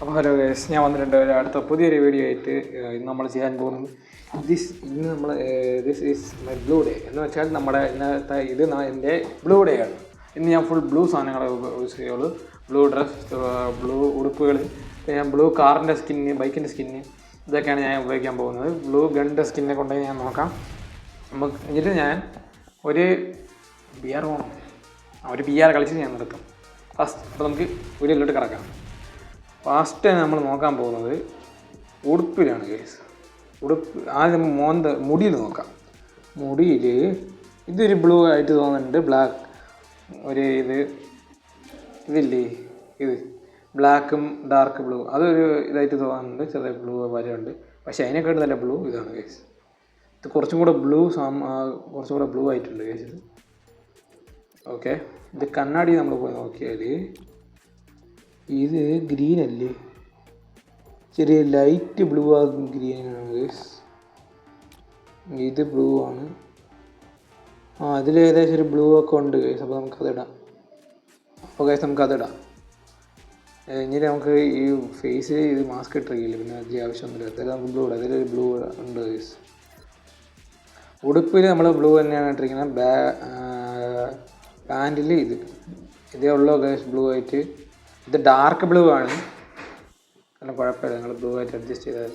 അപ്പോൾ hello guys, ഞാൻ വന്നിട്ടുണ്ട് അടുത്ത പുതിയൊരു വീഡിയോ ആയിട്ട്. ഇന്ന് നമ്മൾ ചെയ്യാൻ പോകുന്നത് ഇന്ന് നമ്മൾ this is my blue day എന്ന് വെച്ചാൽ നമ്മുടെ ഇന്നത്തെ എൻ്റെ ബ്ലൂ ഡേ ആണ്. ഇന്ന് ഞാൻ ഫുൾ ബ്ലൂ സാധനങ്ങൾ യൂസ് ചെയ്യുള്ളൂ. ബ്ലൂ ഡ്രസ്, ബ്ലൂ ഉടുപ്പുകൾ, ഞാൻ ബ്ലൂ കാറിൻ്റെ സ്കിന്ന്, ബൈക്കിൻ്റെ സ്കിന്ന്, ഇതൊക്കെയാണ് ഞാൻ ഉപയോഗിക്കാൻ പോകുന്നത്. ബ്ലൂ ഗണ്ണിൻ്റെ സ്കിന്നെ കൊണ്ടുപോയി ഞാൻ നോക്കാം. എന്നിട്ട് ഞാൻ ഒരു ബി ആർ കളിച്ച് ഞാൻ നിർത്തും ഫസ്റ്റ്. അപ്പോൾ നമുക്ക് വീഡിയോയിലോട്ട് കിടക്കാം. ഫസ്റ്റ് നമ്മൾ നോക്കാൻ പോകുന്നത് ഉടുപ്പിലാണ് കേസ്. ഉടുപ്പ് ആദ്യം മുടിയിൽ നോക്കാം. മുടിയിൽ ഇതൊരു ബ്ലൂ ആയിട്ട് തോന്നുന്നുണ്ട്. ബ്ലാക്ക് ഒരു ഇതില്ലേ, ഇത് ബ്ലാക്കും ഡാർക്ക് ബ്ലൂ, അതൊരു ഇതായിട്ട് തോന്നുന്നുണ്ട്. ചെറിയ ബ്ലൂ വരെയുണ്ട്. പക്ഷേ അതിനെക്കാട്ടും നല്ല ബ്ലൂ ഇതാണ് കേസ്. ഇത് കുറച്ചും കൂടെ കുറച്ചും കൂടെ ബ്ലൂ ആയിട്ടുണ്ട് കേസ് ഇത്. ഓക്കെ, ഇത് കണ്ണാടി നമ്മൾ പോയി നോക്കിയാൽ ഇത് ഗ്രീൻ അല്ലേ, ചെറിയ ലൈറ്റ് ബ്ലൂ ആകും, ഗ്രീനാണ് ഗൈസ്. ഇത് ബ്ലൂ ആണ്. ഇതിൽ ഏകദേശം ഒരു ബ്ലൂ ഒക്കെ ഉണ്ട് ഗൈസ്. അപ്പോൾ നമുക്കതിടാം. ഇനി നമുക്ക് ഈ ഫേസിൽ ഇത് മാസ്ക് ഇട്ടിരിക്കില്ല, പിന്നെ അതിൽ ആവശ്യമൊന്നുമില്ല. അതിൽ നമുക്ക് ബ്ലൂ ഇടാം. അതിലൊരു ബ്ലൂ ഉണ്ട് ഗൈസ്. ഉടുപ്പിൽ നമ്മൾ ബ്ലൂ തന്നെയാണ് ഇട്ടിരിക്കുന്നത്. പാൻറ്റിൽ ഇതേ ഉള്ളൂ ഗൈസ്, ബ്ലൂ ആയിട്ട്. ഇത് ഡാർക്ക് ബ്ലൂ ആണ്, അങ്ങനെ കുഴപ്പമില്ല, നിങ്ങൾ ബ്ലൂ ആയിട്ട് അഡ്ജസ്റ്റ് ചെയ്താൽ.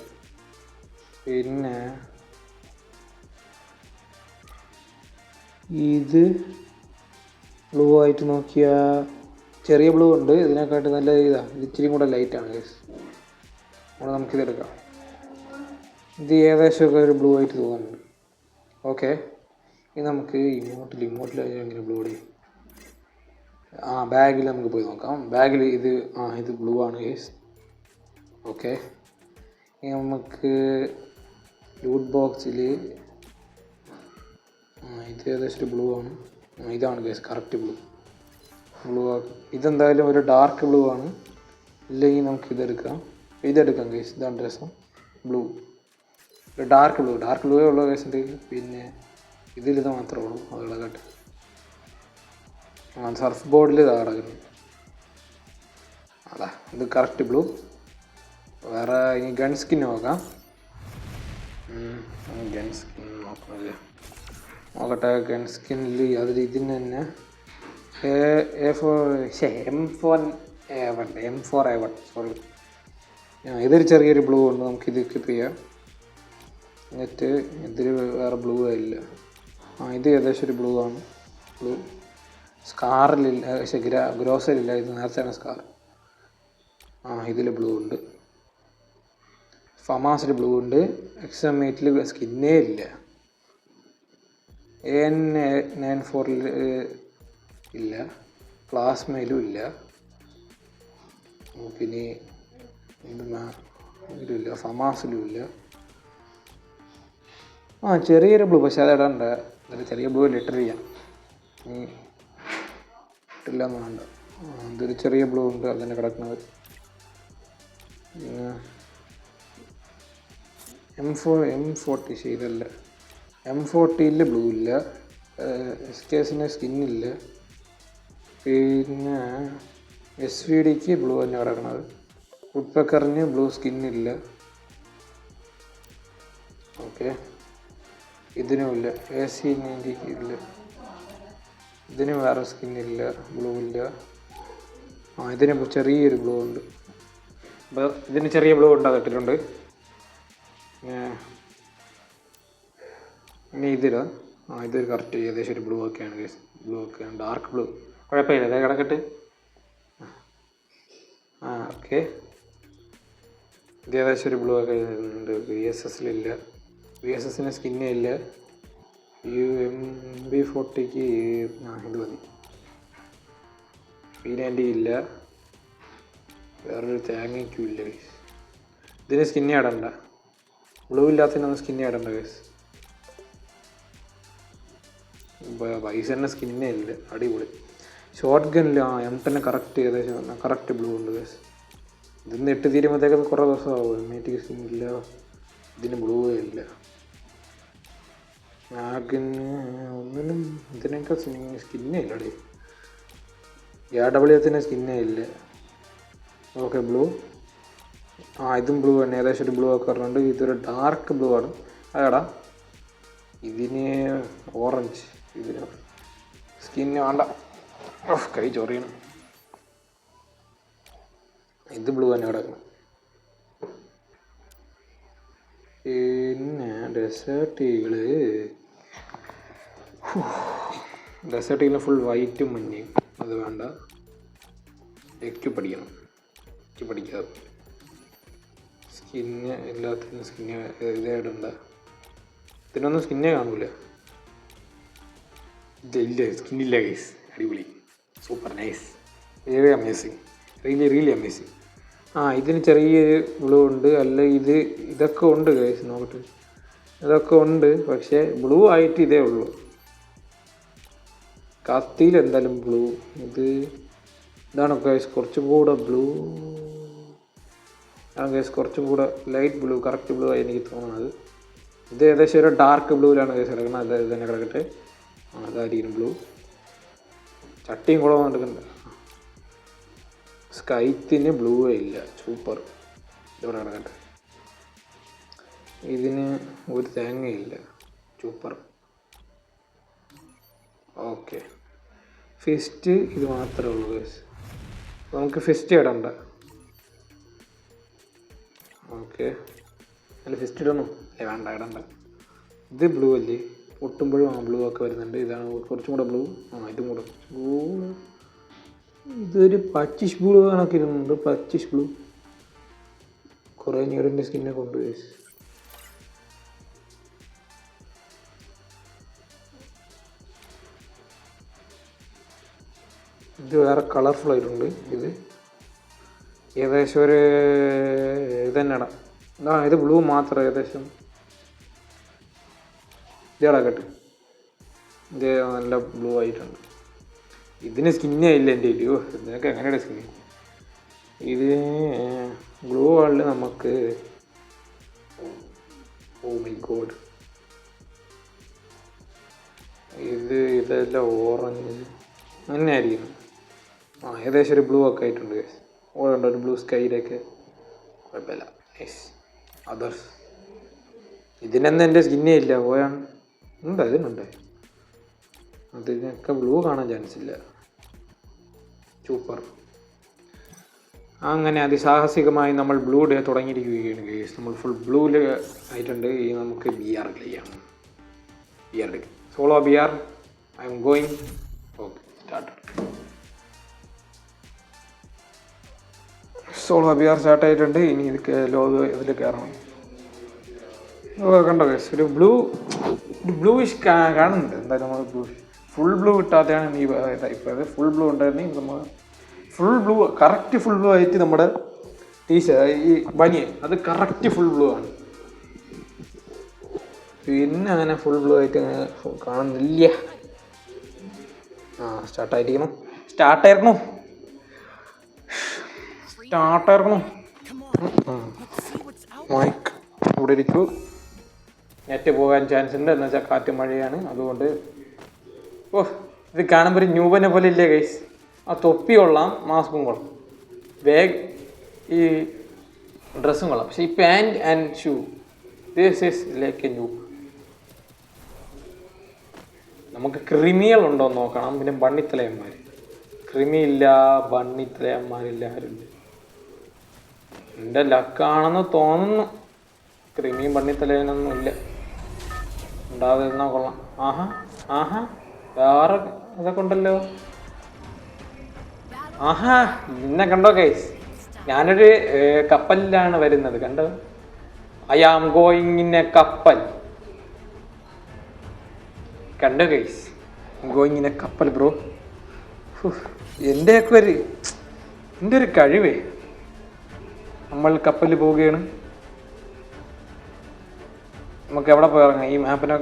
പിന്നെ ഇത് ബ്ലൂ ആയിട്ട് നോക്കിയാൽ ചെറിയ ബ്ലൂ ഉണ്ട്. ഇതിനെക്കാട്ട് നല്ല ഇതാണ്, ഇത് ഇച്ചിരി കൂടെ ലൈറ്റാണ് ഗൈസ്. അപ്പോൾ നമുക്കിതെടുക്കാം. ഇത് ഏകദേശമൊക്കെ ഒരു ബ്ലൂ ആയിട്ട് തോന്നുന്നുണ്ട്. ഓക്കെ, ഇത് നമുക്ക് ഇങ്ങോട്ടിൽ എങ്ങനെ ബ്ലൂ ചെയ്യും. ബാഗിൽ നമുക്ക് പോയി നോക്കാം. ബാഗിൽ ഇത് ബ്ലൂ ആണ് ഗൈസ്. ഓക്കെ, ഇനി നമുക്ക് ലൂട്ട് ബോക്സിൽ ഇത് ഏകദേശം ഒരു ബ്ലൂ ആണ്. ഇതാണ് ഗൈസ് കറക്റ്റ് ബ്ലൂ. ഇതെന്തായാലും ഒരു ഡാർക്ക് ബ്ലൂ ആണ്. ഇല്ലെങ്കിൽ നമുക്ക് ഇതെടുക്കാം ഗൈസ്. ഇതാണ് രസം. ബ്ലൂ, ഡാർക്ക് ബ്ലൂ ഉള്ള ഗൈസിൻ്റെ. പിന്നെ ഇതിലിത് മാത്രമേ ഉള്ളൂ അതുകളെക്കാട്ട്. സർഫ് ബോർഡിൽ കിടക്കുന്നു. ഇത് കറക്റ്റ് ബ്ലൂ. വേറെ ഇനി ഗൺ സ്കിൻ നോക്കാം. ഗൺ സ്കിൻ നോക്കട്ടെ. ഗൺ സ്കിന്നിൽ അതിൽ ഇതിന് തന്നെ M4A1 സോറി. ഇതൊരു ചെറിയൊരു ബ്ലൂ ഉണ്ട്. നമുക്കിത് സ്കിപ്പ് ചെയ്യാം. എന്നിട്ട് ഇതിൽ വേറെ ബ്ലൂ ഇല്ല. ഇത് ഏകദേശം ഒരു ബ്ലൂ ആണ്. ബ്ലൂ സ്കാറിലില്ല, പക്ഷേ ഗ്രോസറില്ല. ഇത് നേരത്തെയാണ് സ്കാർ. ഇതിൽ ബ്ലൂ ഉണ്ട്. ഫമാസിൽ ബ്ലൂ ഉണ്ട്. XM8 സ്കിന്നേ ഇല്ല. AN94 ഇല്ല. പ്ലാസ്മയിലും ഇല്ല. പിന്നെ ഇതിലില്ല, ഫമാസിലും ഇല്ല. ചെറിയൊരു ബ്ലൂ, പക്ഷേ അതിടണ്ട. ചെറിയ ബ്ലൂ ലിറ്റർ ചെയ്യാം. ഇട്ടില്ലെന്ന് വേണ്ട. ഇതൊരു ചെറിയ ബ്ലൂ ഉണ്ട്, അതിനെ കിടക്കുന്നത്. പിന്നെ M40 ഇതല്ല. M40 ബ്ലൂ ഇല്ല. SKSന് സ്കിന്നില്ല. പിന്നെ SVDക്ക് ബ്ലൂ തന്നെ കിടക്കുന്നത്. വുഡ്പെക്കറിന് ബ്ലൂ സ്കിന്നില്ല. ഓക്കെ, ഇതിനും ഇല്ല. AC90 ഇല്ല. ഇതിന് വേറെ സ്കിന്നില്ല, ബ്ലൂ ഇല്ല. ഇതിന് ചെറിയൊരു ബ്ലൂ ഉണ്ട്. ഇതിന് ചെറിയ ബ്ലൂ ഉണ്ട്, അതിട്ടിട്ടുണ്ട്. ഇനി ഇതൊരു കറക്റ്റ് ഏകദേശം ഒരു ബ്ലൂ ഒക്കെയാണ്. ഡാർക്ക് ബ്ലൂ, കുഴപ്പമില്ല, അതേ കിടക്കട്ടെ. ഓക്കെ, ഇത് ഏകദേശം ഒരു ബ്ലൂ ഒക്കെ ഉണ്ട്. VSSലില്ല. VSSന് സ്കിന്നേ ഇല്ല. MB40ക്ക് ഇത് മതി. P90 ഇല്ല. വേറൊരു തേങ്ങയ്ക്കും ഇല്ല ഗൈസ്. ഇതിന് സ്കിന്നെ ഇടണ്ട. ബ്ലൂ ഇല്ലാത്തതിനൊന്നും സ്കിന്നെ ഇടണ്ട ഗൈസ്. വൈസറിൻ്റെ സ്കിന്നേ ഇല്ല. അടിപൊളി. ഷോർട്ട് ഗണ്ണിൽ M10 കറക്റ്റ് ഏകദേശം കറക്റ്റ് ബ്ലൂ ഉണ്ട് ഗൈസ്. ഇതിന്ന് 8 തീരുമ്പോഴത്തേക്ക് കുറേ ദിവസമാവും. M8 സ്കിന്നില്ല. ഇതിന് ബ്ലൂ ഇല്ല. ഒന്നിനും ഇതിനൊക്കെ സ്കിന്നേ ഇല്ലടേ. AWത്തിന് സ്കിന്നേ ഇല്ല. Okay, blue. ഇതും ബ്ലൂ തന്നെ, ഏകദേശം ഒരു ബ്ലൂ ഒക്കെ പറഞ്ഞിട്ടുണ്ട്. ഇതൊരു ഡാർക്ക് ബ്ലൂ ആണ്. അതെടാ ഇതിന് ഓറഞ്ച്, ഇതിന് സ്കിന്ന് വേണ്ട, കൈ ചൊറിയണം. ഇത് ബ്ലൂ തന്നെ കിടക്കണം. പിന്നെ ഡെസേർട്ട് ഈഗിള് ഫുൾ വൈറ്റും മഞ്ഞയും. അത് വേണ്ട, എക്ക് പഠിക്കണം, എക്ക് പഠിക്കാതെ. സ്കിന്ന് എല്ലാത്തിനും സ്കിന്ന് ഇതായിടണ്ട. ഇതിനൊന്നും സ്കിന്നേ കാണൂല. ഇല്ല, സ്കിന്നില്ല ഗൈസ്. അടിപൊളി, super nice, very amazing, really amazing. ഇതിന് ചെറിയൊരു ബ്ലൂ ഉണ്ട്. അല്ല ഇതൊക്കെ ഉണ്ട് ഗൈസ്, നോക്കട്ടെ. ഇതൊക്കെ ഉണ്ട്, പക്ഷേ ബ്ലൂ ആയിട്ട് ഇതേ ഉള്ളൂ. കത്തിയിൽ എന്തായാലും ബ്ലൂ. ഇതാണ് ഗൈസ് കുറച്ചും കൂടെ ബ്ലൂ ആണ് ഗൈസ്, കുറച്ചും കൂടെ ലൈറ്റ് ബ്ലൂ, കറക്റ്റ് ബ്ലൂ ആയി എനിക്ക് തോന്നുന്നത്. ഇത് ഏകദേശം ഒരു ഡാർക്ക് ബ്ലൂവിലാണ് ഗൈസ് കിടക്കുന്നത്. അത് തന്നെ കിടക്കട്ടെ. അതായിരിക്കും ബ്ലൂ. ചട്ടിയും കൂടെ വന്നിട്ടുണ്ട്. സ്കൈത്തിന് ബ്ലൂ ഇല്ല, സൂപ്പർ. ഇവിടെ കിടക്കട്ടെ. ഇതിന് ഒരു തേങ്ങയില്ല, സൂപ്പർ. ഓക്കെ, ഫിസ്റ്റ് ഇത് മാത്രമേ ഉള്ളൂ ഗൈസ്. നമുക്ക് ഫിസ്റ്റ് ഇടണ്ട. ഓക്കെ, അല്ല ഫിസ്റ്റ് ഇടണോ? അല്ലേ, വേണ്ട, ഇടണ്ട. ഇത് ബ്ലൂ അല്ലേ, ഒട്ടുമ്പോഴും ബ്ലൂ ഒക്കെ വരുന്നുണ്ട്. ഇതാണ് കുറച്ചും കൂടെ ബ്ലൂ. ഇതും കൂടെ ബ്ലൂ. ഇതൊരു പച്ചിഷ് ബ്ലൂ കണക്ക് ഇരുന്നുണ്ട്, പച്ചിഷ് ബ്ലൂ. കുറേ ഞീറിൻ്റെ സ്കിന്നെ കൊണ്ട് ഗൈസ്. ഇത് വേറെ കളർഫുൾ ആയിട്ടുണ്ട്. ഇത് ഏകദേശം ഒരു ഇത് തന്നെയാണ്. ഇത് ബ്ലൂ മാത്രം ഏകദേശം. ഇതേടാക്കട്ടെ, ഇത് നല്ല ബ്ലൂ ആയിട്ടുണ്ട്. ഇതിന് സ്കിന്നേ ഇല്ല എൻ്റെ ഇല്ലയോ. ഇതിനൊക്കെ എങ്ങനെയാണ് സ്കിന്ന്? ഇത് ബ്ലൂ ആളിൽ നമുക്ക്, ഓ മൈ ഗോഡ്, ഇതെല്ലാം ഓറഞ്ച് അങ്ങനെ ആയിരിക്കും. ഏകദേശം ഒരു ബ്ലൂ ഒക്കെ ആയിട്ടുണ്ട്. ഓടുണ്ട് ഒരു ബ്ലൂ സ്കൈയിലൊക്കെ, കുഴപ്പമില്ല. നൈസ്. അതേഴ്സ് ഇതിനൊന്നും എൻ്റെ സ്കിന്നേ ഇല്ല, പോയാണ്. ഉണ്ട്, ഇതിനുണ്ട്. അതിനൊക്കെ ബ്ലൂ കാണാൻ ചാൻസ് ഇല്ല. സൂപ്പർ. അങ്ങനെ അതിസാഹസികമായി നമ്മൾ ബ്ലൂ ഡേ തുടങ്ങിയിരിക്കുകയാണ് ഗൈസ്. നമ്മൾ ഫുൾ ബ്ലൂവിൽ ആയിട്ടുണ്ട്. ഈ നമുക്ക് BR ചെയ്യാം. BR എടുക്കും, solo BR. I am going. Okay, start. Solo BR start ആയിട്ടുണ്ട്. ഇനി ഇതിൽ കയറണം. കണ്ടോ ഗൈസ്, ഒരു ബ്ലൂയിഷ് കാണുന്നുണ്ട്. എന്തായാലും നമ്മൾ ഫുൾ ബ്ലൂ കിട്ടാതെയാണ് ഈ ടൈപ്പ്. അത് ഫുൾ ബ്ലൂ ഉണ്ടായിരുന്നെങ്കിൽ നമ്മൾ full blue, correct full blue ആയിട്ട് നമ്മുടെ ഈ ബനിയൻ അത് കറക്റ്റ് ഫുൾ ബ്ലൂ ആണ്. പിന്നെ അങ്ങനെ ഫുൾ ബ്ലൂ ആയിട്ട് അങ്ങനെ കാണുന്നില്ല. സ്റ്റാർട്ടായിരിക്കണം. മൈക്ക് ഇവിടെ ഇരിക്കൂ. നെറ്റ് പോകാൻ ചാൻസ് ഉണ്ട്, എന്ന് വെച്ചാൽ കാറ്റ് മഴയാണ്. അതുകൊണ്ട് ഇത് കാണുമ്പോൾ ഒരു ന്യൂബനെ പോലെ ഇല്ലേ ഗൈസ്? ആ തൊപ്പി കൊള്ളാം, മാസ്കും കൊള്ളാം, ഈ ഡ്രസ്സും കൊള്ളാം. പക്ഷേ ഈ pant and shoe, this is like A noob. നമുക്ക് ക്രിമികളുണ്ടോ എന്ന് നോക്കണം. പിന്നെ ബണ്ണിത്തലയന്മാർ. ക്രിമിയില്ല, ബണ്ണിത്തലയന്മാരില്ല, ആരുമില്ല. എൻ്റെ ലക്കാണെന്ന് തോന്നുന്നു. ക്രിമിയും ബണ്ണിത്തലയനൊന്നും ഇല്ല. ഉണ്ടാകാതിരുന്നാൽ കൊള്ളാം. വേറെ ഇതൊക്കെ ഉണ്ടല്ലോ. നിന്നെ കണ്ടോ ഗൈസ്? ഞാനൊരു കപ്പലിലാണ് വരുന്നത്, കണ്ടോ? I am going in a kappal. കണ്ടോ guys? Going in a kappal bro. എൻ്റെ ഒരു കഴിവേ. നമ്മൾ കപ്പലിൽ പോവുകയാണ്. നമുക്ക് എവിടെ പോയി ഇറങ്ങാം? ഈ മാപ്പിനെ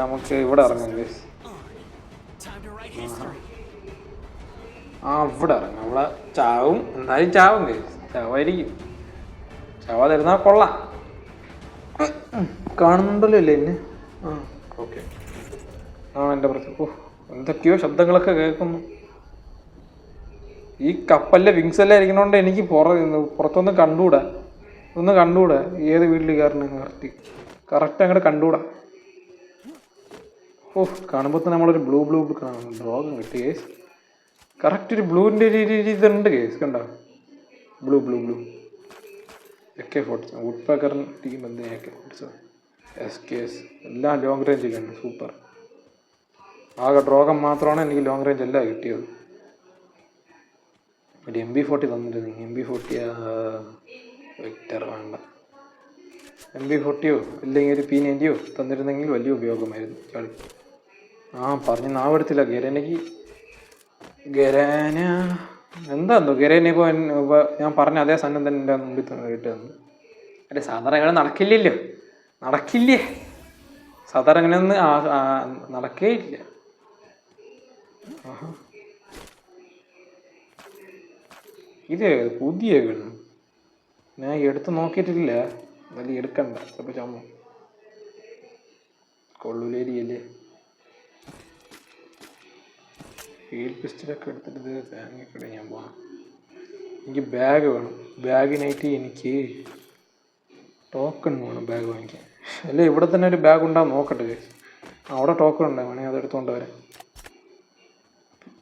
നമുക്ക് ഇവിടെ ഇറങ്ങാം ഗൈസ്. ഇവിടെ ഇറങ്ങാം. അവിടെ ചാവും, എന്നാലും ചാവും ഗൈസ്. ചാവായിരിക്കും. ചാവാതിരുന്നാൽ കൊള്ളാം. കാണുന്നുണ്ടല്ലോ അല്ലേ എന്നെ? ഓക്കെ. എൻ്റെ പ്രശ്നം. എന്തൊക്കെയോ ശബ്ദങ്ങളൊക്കെ കേൾക്കുന്നു. ഈ കപ്പലിലെ വിങ്സ് എല്ലാം ഇരിക്കണോണ്ട് എനിക്ക് പുറത്തൊന്നും കണ്ടുകൂടാ. ഏത് വീട്ടിൽ കയറണം കറക്റ്റ് അങ്ങോട്ട് കണ്ടുകൂടാ. കാണുമ്പോൾ തന്നെ നമ്മളൊരു ബ്ലൂ ഡ്രോഗം കിട്ടി കേസ്. കറക്റ്റ് ഒരു ബ്ലൂവിൻ്റെ ഒരു ഇതുണ്ട് കേസ്. കണ്ടോ ബ്ലൂ AK-47 വുഡ്പേക്കറിന് SKS എല്ലാം ലോങ് റേഞ്ചിലുണ്ട്. സൂപ്പർ. ആകെ ഡ്രോഗൻ മാത്രമാണ് എനിക്ക് ലോങ് റേഞ്ച് എല്ലാം കിട്ടിയത്. ഒരു MP40 തന്നിരുന്നു. MP40 വെക്ടർ വേണ്ട. MP40യോ അല്ലെങ്കിൽ ഒരു P90യോ തന്നിരുന്നെങ്കിൽ വലിയ ഉപയോഗമായിരുന്നു. കളി പറഞ്ഞ് നാവെടുത്തില്ല. ഗരാന എന്താന്നോ ഗരേനെ ഇപ്പോൾ ഞാൻ പറഞ്ഞ അതേ സാധനം തന്നെ എൻ്റെ മുമ്പിൽ തന്നെ കിട്ടുന്നു. അല്ലെ സാധാരണ അങ്ങനെ നടക്കില്ലേ. സാധാരണ അങ്ങനെയൊന്നും നടക്കേ ഇല്ല. ഇത് പുതിയ വീണ് ഞാൻ എടുത്ത് നോക്കിയിട്ടില്ല. വലിയ എടുക്കണ്ട. ചിലപ്പോൾ ചമ്മ കൊള്ളുലേരിയല്ലേ. ഫീൽഡ് പിസ്റ്റലൊക്കെ എടുത്തിട്ട് തേങ്ങയൊക്കെ ഞാൻ പോകണം. എനിക്ക് ബാഗ് വേണം. ബാഗിനായിട്ട് എനിക്ക് ടോക്കൺ വേണം ബാഗ് വാങ്ങിക്കാൻ. അല്ലേ ഇവിടെ തന്നെ ഒരു ബാഗ് ഉണ്ടാകും നോക്കട്ടെ. അവിടെ ടോക്കൺ ഉണ്ടാകും. വേണമെങ്കിൽ അത് എടുത്തുകൊണ്ട് വരാം.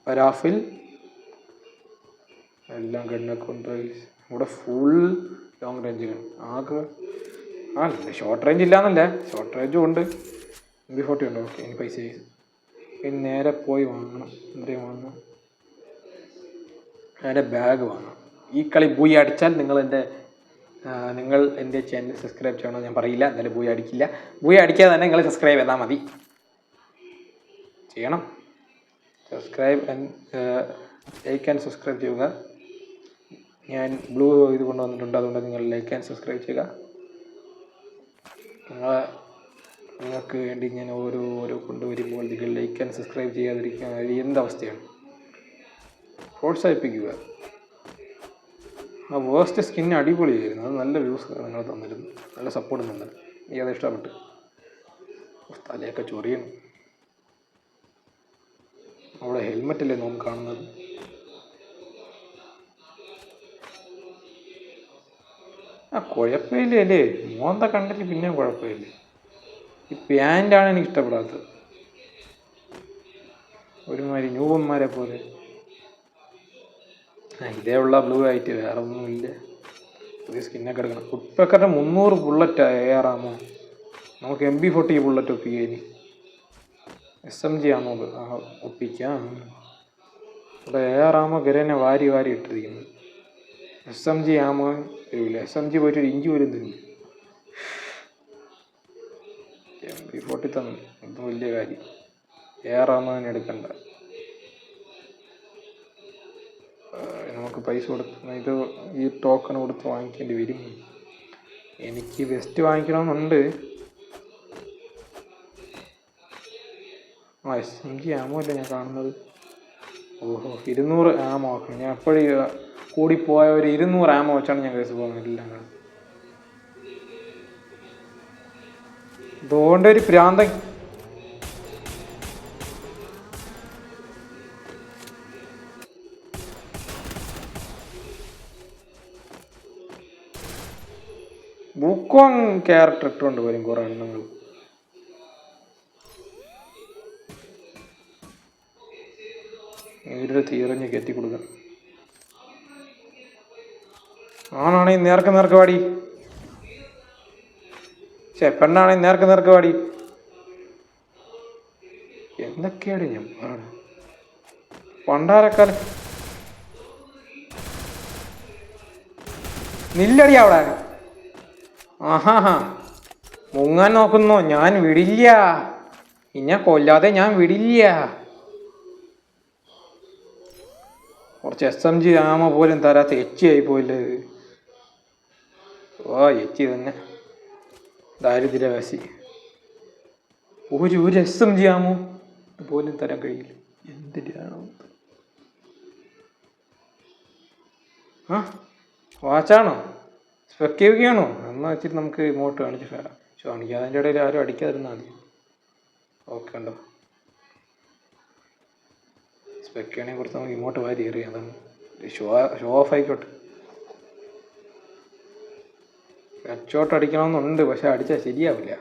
പരാഫിൽ എല്ലാം ഗണ്ണൊക്കെ ഉണ്ട്. ഇവിടെ full long range gun. Short range ഇല്ലാന്നല്ല, ഷോർട്ട് റേഞ്ചും ഉണ്ട്. MP40 ഉണ്ട്. ഓക്കെ, ഇനി പൈസ ഇനി നേരെ പോയി വാങ്ങണം. എന്തെങ്കിലും വാങ്ങണം. നേരെ ബാഗ് വാങ്ങണം. ഈ കളി ബൂയി അടിച്ചാൽ നിങ്ങൾ എൻ്റെ ചാനൽ സബ്സ്ക്രൈബ് ചെയ്യണമെന്ന് ഞാൻ പറയില്ല. എന്തായാലും ബൂയി അടിക്കില്ല. ബൂയി അടിക്കാതെ തന്നെ നിങ്ങൾ സബ്സ്ക്രൈബ് ചെയ്താൽ മതി. ചെയ്യണം. ലൈക്ക് ആൻഡ് സബ്സ്ക്രൈബ് ചെയ്യുക. ഞാൻ ബ്ലൂ ഇത് കൊണ്ടുവന്നിട്ടുണ്ട്. അതുകൊണ്ട് നിങ്ങൾ ലൈക്ക് ആൻഡ് സബ്സ്ക്രൈബ് ചെയ്യുക. നിങ്ങൾക്ക് വേണ്ടി ഞാൻ ഓരോ കൊണ്ടുവരുമ്പോൾ നിങ്ങൾ ലൈക്ക് ആൻഡ് സബ്സ്ക്രൈബ് ചെയ്യാതിരിക്കാൻ എന്തവസ്ഥയാണ്. പ്രോത്സാഹിപ്പിക്കുക. വേസ്റ്റ് സ്കിൻ അടിപൊളിയായിരുന്നു. അത് നല്ല വ്യൂസ് നിങ്ങൾ തന്നിരുന്നു. നല്ല സപ്പോർട്ട് തന്നിരുന്നു. എനിക്കത് ഇഷ്ടപ്പെട്ടു. തലയൊക്കെ ചൊറിയണം. അവിടെ ഹെൽമെറ്റല്ലേ നമുക്ക് കാണുന്നത്. കുഴപ്പമില്ല അല്ലേ. മോന്ത കണ്ടിട്ട് പിന്നെയും കുഴപ്പമില്ല. ഈ പാൻ്റാണ് എനിക്ക് ഇഷ്ടപ്പെടാത്തത്. ഒരുമാതിരി ന്യൂബന്മാരെ പോലെ. ഇതേ ഉള്ള ബ്ലൂ ആയിട്ട് വേറെ ഒന്നുമില്ല. പുതിയ സ്കിന്നൊക്കെ എടുക്കണം. വുഡ്പേക്കറിൻ്റെ 300 ബുള്ളറ്റ് AR-ആമോ. നമുക്ക് MP40 ബുള്ളറ്റ് ഒപ്പിക്കാൻ. SMG ആമോ ഒപ്പിക്കാം. ഇവിടെ AR-ആമോ ഗരേനെ വാരി ഇട്ടിരിക്കുന്നു. SMG ആമോ തരില്ല. SMG പോയിട്ട് ഒരു ഇഞ്ചി പോലും തരും. MP40 തന്നു. അത് വലിയ കാര്യം. AR-ആമോ തന്നെ എടുക്കണ്ട. നമുക്ക് പൈസ കൊടുത്ത് ഈ ടോക്കൺ കൊടുത്ത് വാങ്ങിക്കേണ്ടി വരും. എനിക്ക് വെസ്റ്റ് വാങ്ങിക്കണമെന്നുണ്ട്. SMG ആമോ അല്ലേ ഞാൻ കാണുന്നത്. 200 ആമോ ആക്കണം. ഞാൻ എപ്പോഴും കൂടിപ്പോയ ഒരു 200 ആമോ വെച്ചാണ് ഞാൻ കേസ് പോകുന്നത്. എല്ലാം അതുകൊണ്ട് ഒരു പ്രാന്തൻ. ബുക്കോൺ ക്യാരക്ടർ ഇട്ടുകൊണ്ട് വരും കുറെ എണ്ണങ്ങൾ. ഇവരുടെ തീറഞ്ഞ് കയറ്റി കൊടുക്കാം. ആണാണെങ്കിൽ നേർക്ക് വാടി. പെണ്ണാണെങ്കിൽ നേർക്ക് വാടി. എന്തൊക്കെയാണ് ഞാൻ പറയണത്. പണ്ടാരക്കാലം നില്ലടി അവിടെ. മുങ്ങാൻ നോക്കുന്നോ? ഞാൻ വിടില്ല. ഇന്നെ കൊല്ലാതെ ഞാൻ വിടില്ല. കുറച്ച് SMG ആമ പോലും തരാത്ത എച്ചിയായി പോയില്ലേ. എച്ചി തന്നെ ദാരിദ്ര്യവാസി. ഒരു SMG ആമോ പോലും തരാൻ കഴിയില്ല. എന്തിനാണോ വാച്ചാണോ സ്പെക്കാണോ എന്നാ വെച്ചിട്ട് നമുക്ക് ഇമോട്ട് കാണിക്കാതെ അതിൻ്റെ ഇടയിൽ ആരും അടിക്കാതിരുന്നാൽ മതി. ഓക്കെ ഉണ്ടോ. സ്പെക്കാണെങ്കിൽ കുറച്ച് നമുക്ക് ഇമോട്ട് വാരി എറിയാം. അതാണ് ഷോ ഷോ ഓഫ് ആയിക്കോട്ടെ. ഹെഡ്ഷോട്ട് അടിക്കണമെന്നുണ്ട്, പക്ഷെ അടിച്ചാൽ ശരിയാവില്ല.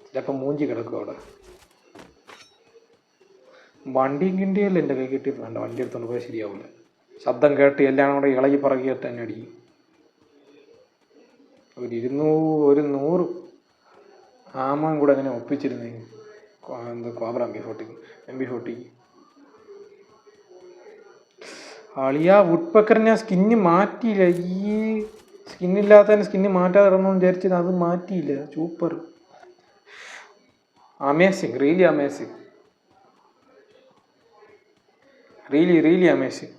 ചിലപ്പോൾ മൂഞ്ചി കിടക്കും അവിടെ. വണ്ടിയും കിണ്ടിയല്ല എൻ്റെ കൈ കിട്ടിയത്. വേണ്ട, വണ്ടി എടുത്തോണ്ട് പോയാൽ ശരിയാവില്ല. ശബ്ദം കേട്ട് എല്ലാം കൂടെ ഇളകി പറകിയിട്ട് തന്നെ അടിക്കും. ഒരു 100 ആമാൻ കൂടെ അങ്ങനെ ഒപ്പിച്ചിരുന്നേ. എന്താ കോബ്ര MB40 അളിയ വുഡ് ഞാൻ സ്കിന്ന് മാറ്റിയില്ല. ഈ സ്കിന്നില്ലാത്തതിന് സ്കിന്ന് മാറ്റാതെ ഇറങ്ങണമെന്ന് വിചാരിച്ചത്, അത് മാറ്റിയില്ല. Super, amazing, really amazing, really amazing.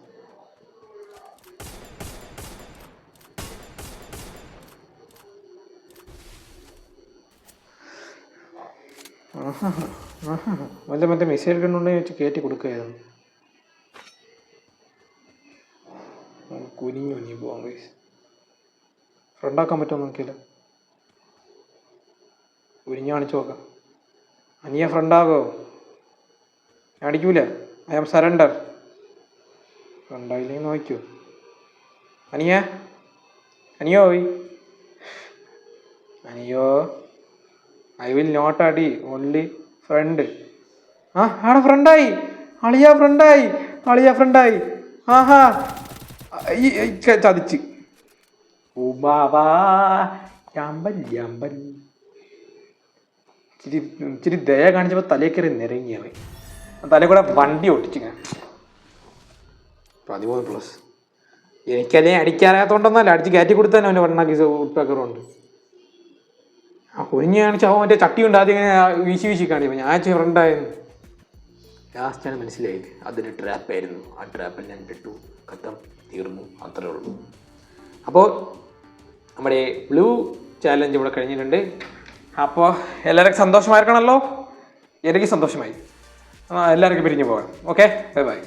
മറ്റേ മിസൈൽ ഗണ്ണുണ്ടെങ്കിൽ വെച്ച് കയറ്റി കൊടുക്കുകയായിരുന്നു. കുനിഞ്ഞു പോവാൻ ഗൈസ്. ഫ്രണ്ടാക്കാൻ പറ്റുമോ നോക്കിയില്ല. കുനിഞ്ഞ് കാണിച്ചു നോക്കാം. അനിയ ഫ്രണ്ടാകോ? ഞാൻ അടിക്കൂല. I am surrender. ഫ്രണ്ടായില്ലെങ്കിൽ നോക്കൂ. അനിയോ ഐ വിൽ നോട്ട് അടി, ഓൺലി ഫ്രണ്ട്. ആടെ ഫ്രണ്ടായി. അളിയ ഫ്രണ്ടായി. ആഹാ, ചതിച്ച്. ഇച്ചിരി ദയ കാണിച്ചപ്പോൾ തലയിൽ കയറി നിരങ്ങിയവൻ. തലയിൽ കൂടെ വണ്ടി ഒട്ടിച്ചു. 13+. എനിക്കല്ലേ അടിക്കാറാത്തോണ്ടെന്നല്ല, അടിച്ച് കയറ്റി കൊടുത്താൽ അവൻ്റെ വണ്ണാക്കി ഉൾപ്പക്കറുണ്ട്. കുഞ്ഞ് കാണിച്ച് അവൻ മറ്റേ ചട്ടിയുണ്ട്, ആദ്യം ഇങ്ങനെ വീശി കാണിച്ചപ്പോൾ ഞാൻ ഫ്രണ്ടായിരുന്നു. ലാസ്റ്റാണ് മനസ്സിലായത് അതൊരു ട്രാപ്പായിരുന്നു. ആ ട്രാപ്പിൽ ഞാൻ ഇട്ടു, കത്തം തീർന്നു, അത്രേ ഉള്ളൂ. അപ്പോൾ നമ്മുടെ ബ്ലൂ ചാലഞ്ച് ഇവിടെ കഴിഞ്ഞിട്ടുണ്ട്. അപ്പോൾ എല്ലാവർക്കും സന്തോഷമായിരിക്കണമല്ലോ. എനിക്ക് സന്തോഷമായി. എല്ലാവർക്കും പിരിഞ്ഞു പോകാം. Okay, bye bye.